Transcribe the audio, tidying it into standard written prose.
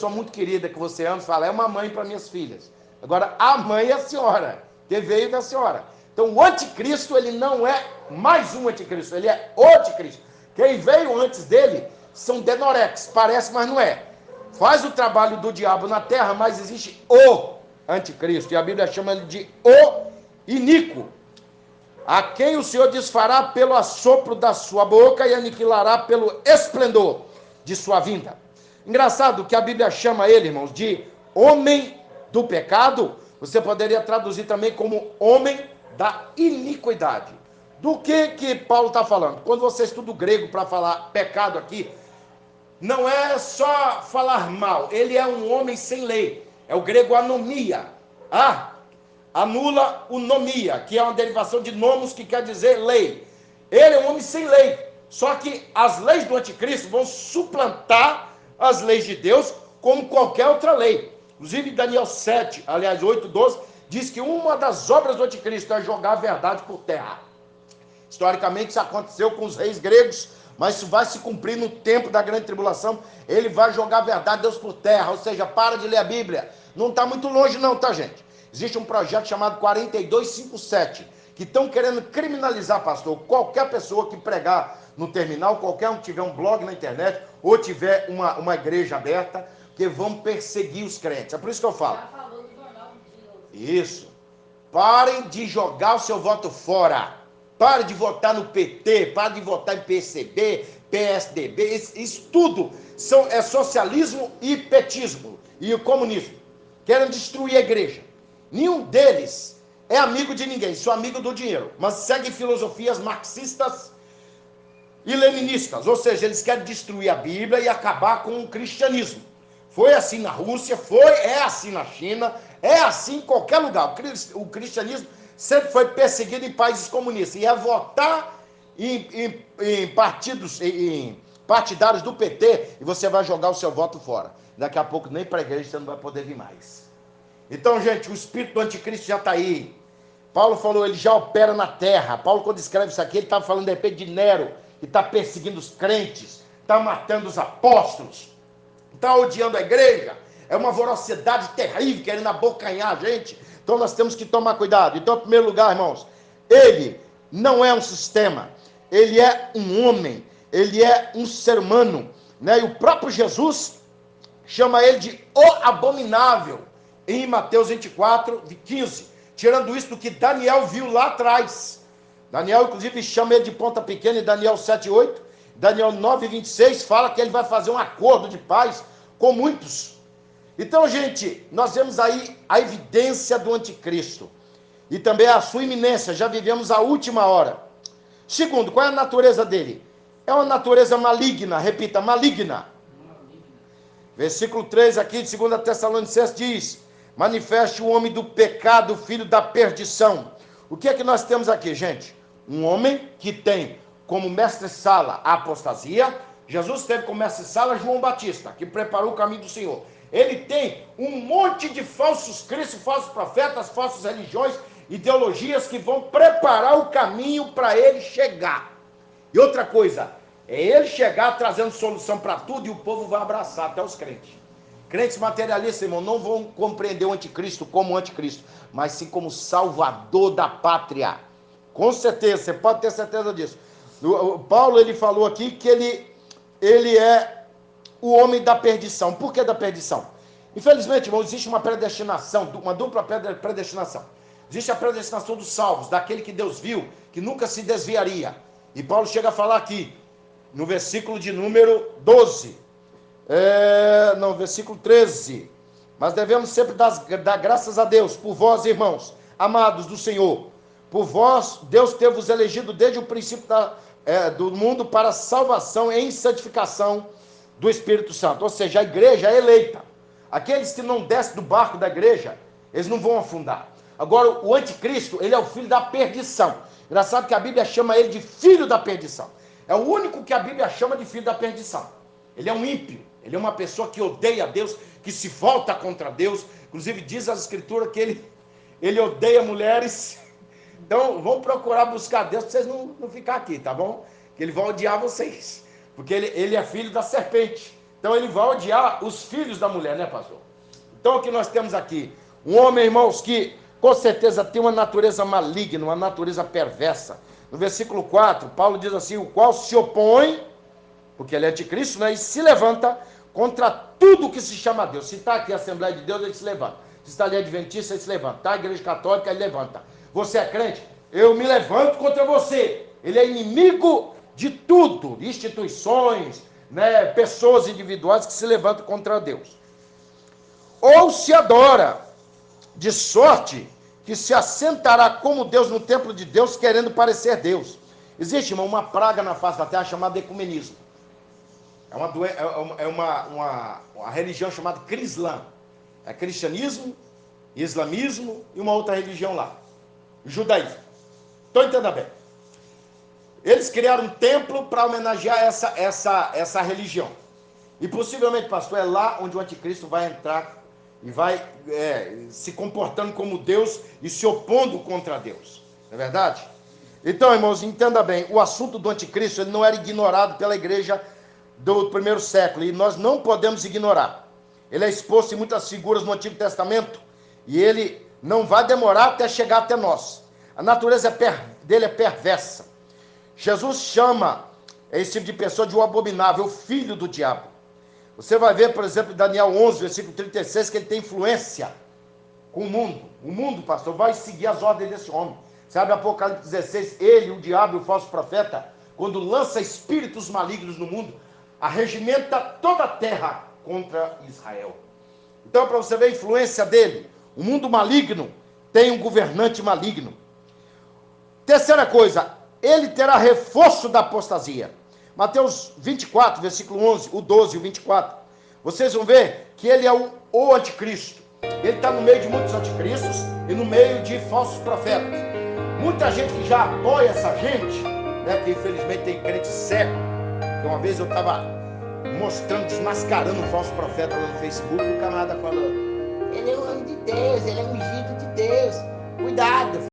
pessoa muito querida que você ama, fala, é uma mãe para minhas filhas. Agora, a mãe é a senhora, que veio da senhora. Então, o anticristo, ele não é mais um anticristo, ele é o anticristo. Quem veio antes dele são denorex, parece, mas não é. Faz o trabalho do diabo na terra, mas existe o anticristo, e a Bíblia chama ele de o iníquo, a quem o Senhor desfará pelo assopro da sua boca e aniquilará pelo esplendor de sua vinda. Engraçado que a Bíblia chama ele, irmãos, de homem do pecado. Você poderia traduzir também como homem da iniquidade. Do que Paulo está falando? Quando você estuda o grego para falar pecado aqui, não é só falar mal, ele é um homem sem lei. É o grego anomia. Anula o nomia, que é uma derivação de nomos, que quer dizer lei. Ele é um homem sem lei. Só que as leis do anticristo vão suplantar as leis de Deus como qualquer outra lei. Inclusive Daniel 7, aliás 8:12, diz que uma das obras do anticristo é jogar a verdade por terra. Historicamente isso aconteceu com os reis gregos, mas isso vai se cumprir no tempo da grande tribulação. Ele vai jogar a verdade de Deus por terra, ou seja, para de ler a Bíblia. Não está muito longe não, tá, gente? Existe um projeto chamado 4257, que estão querendo criminalizar, pastor, qualquer pessoa que pregar no terminal, qualquer um que tiver um blog na internet, ou tiver uma igreja aberta, que vão perseguir os crentes. É por isso que eu falo. Já falou do jornal do dia. Isso. Parem de jogar o seu voto fora. Pare de votar no PT, pare de votar em PCB, PSDB, isso tudo é socialismo e petismo e o comunismo. Querem destruir a igreja. Nenhum deles é amigo de ninguém, são amigo do dinheiro, mas seguem filosofias marxistas e leninistas, ou seja, eles querem destruir a Bíblia e acabar com o cristianismo. Foi assim na Rússia, é assim na China, é assim em qualquer lugar. O cristianismo sempre foi perseguido em países comunistas, e é votar em partidos, em partidários do PT, e você vai jogar o seu voto fora. Daqui a pouco nem para a igreja você não vai poder vir mais. Então, gente, o espírito do anticristo já está aí. Paulo falou, ele já opera na terra. Paulo, quando escreve isso aqui, ele está falando de repente de Nero, que está perseguindo os crentes, está matando os apóstolos, está odiando a igreja. É uma voracidade terrível, querendo abocanhar a gente. Então nós temos que tomar cuidado. Então, em primeiro lugar, irmãos, ele não é um sistema, ele é um homem, ele é um ser humano, né? E o próprio Jesus chama ele de o abominável, em Mateus 24:15, tirando isso do que Daniel viu lá atrás. Daniel, inclusive, chama ele de ponta pequena em Daniel 7:8. Daniel 9:26 fala que ele vai fazer um acordo de paz com muitos. Então, gente, nós vemos aí a evidência do anticristo e também a sua iminência. Já vivemos a última hora. Segundo, qual é a natureza dele? É uma natureza maligna, repita, maligna. Versículo 3 aqui de 2 Tessalonicenses diz, manifeste o homem do pecado, filho da perdição. O que é que nós temos aqui, gente? Um homem que tem como mestre-sala a apostasia. Jesus teve como mestre-sala João Batista, que preparou o caminho do Senhor. Ele tem um monte de falsos cristos, falsos profetas, falsas religiões, ideologias que vão preparar o caminho para ele chegar. E outra coisa, é ele chegar trazendo solução para tudo e o povo vai abraçar, até os crentes. Crentes materialistas, irmão, não vão compreender o anticristo como anticristo, mas sim como salvador da pátria. Com certeza, você pode ter certeza disso. O Paulo, ele falou aqui que ele é o homem da perdição. Por que da perdição? Infelizmente, irmão, existe uma predestinação, uma dupla predestinação. Existe a predestinação dos salvos, daquele que Deus viu, que nunca se desviaria. E Paulo chega a falar aqui, no versículo de número 12, versículo 13, mas devemos sempre dar graças a Deus, por vós, irmãos, amados do Senhor, por vós, Deus ter vos elegido desde o princípio do mundo para a salvação e santificação do Espírito Santo, ou seja, a igreja é eleita. Aqueles que não descem do barco da igreja, eles não vão afundar. Agora, o anticristo, ele é o filho da perdição. Engraçado que a Bíblia chama ele de filho da perdição. É o único que a Bíblia chama de filho da perdição. Ele é um ímpio, ele é uma pessoa que odeia a Deus, que se volta contra Deus. Inclusive diz as escrituras que ele odeia mulheres. Então vão procurar buscar Deus para vocês não ficar aqui, tá bom? Que ele vai odiar vocês. Porque ele é filho da serpente. Então ele vai odiar os filhos da mulher, né, pastor? Então o que nós temos aqui? Um homem, irmãos, que com certeza tem uma natureza maligna, uma natureza perversa. No versículo 4, Paulo diz assim: o qual se opõe, porque ele é anticristo, né, e se levanta contra tudo que se chama Deus. Se está aqui a Assembleia de Deus, ele se levanta. Se está ali Adventista, ele se levanta. Está a Igreja Católica, ele levanta. Você é crente? Eu me levanto contra você. Ele é inimigo de tudo, instituições, né, pessoas individuais que se levantam contra Deus. Ou se adora, de sorte que se assentará como Deus no templo de Deus, querendo parecer Deus. Existe, irmão, uma praga na face da terra chamada ecumenismo. É uma religião chamada Crislã. É cristianismo, islamismo e uma outra religião lá. Judaísmo. Estou entendendo bem. Eles criaram um templo para homenagear essa religião. E possivelmente, pastor, é lá onde o anticristo vai entrar e vai se comportando como Deus e se opondo contra Deus. Não é verdade? Então, irmãos, entenda bem, o assunto do anticristo ele não era ignorado pela igreja do primeiro século, e nós não podemos ignorar. Ele é exposto em muitas figuras no Antigo Testamento, e ele não vai demorar até chegar até nós. A natureza dele é perversa. Jesus chama esse tipo de pessoa de um abominável, o filho do diabo. Você vai ver, por exemplo, em Daniel 11, versículo 36, que ele tem influência com o mundo. O mundo, pastor, vai seguir as ordens desse homem. Sabe, Apocalipse 16, ele, o diabo e o falso profeta, quando lança espíritos malignos no mundo, arregimenta toda a terra contra Israel. Então, para você ver a influência dele, o mundo maligno tem um governante maligno. Terceira coisa, ele terá reforço da apostasia. Mateus 24, versículo 11, o 12 e o 24. Vocês vão ver que ele é o anticristo. Ele está no meio de muitos anticristos e no meio de falsos profetas. Muita gente que já apoia essa gente, né, que infelizmente tem crente cego. Que uma vez eu estava mostrando, desmascarando um falso profeta lá no Facebook, e o camarada falou: ele é o homem de Deus, ele é ungido de Deus. Cuidado,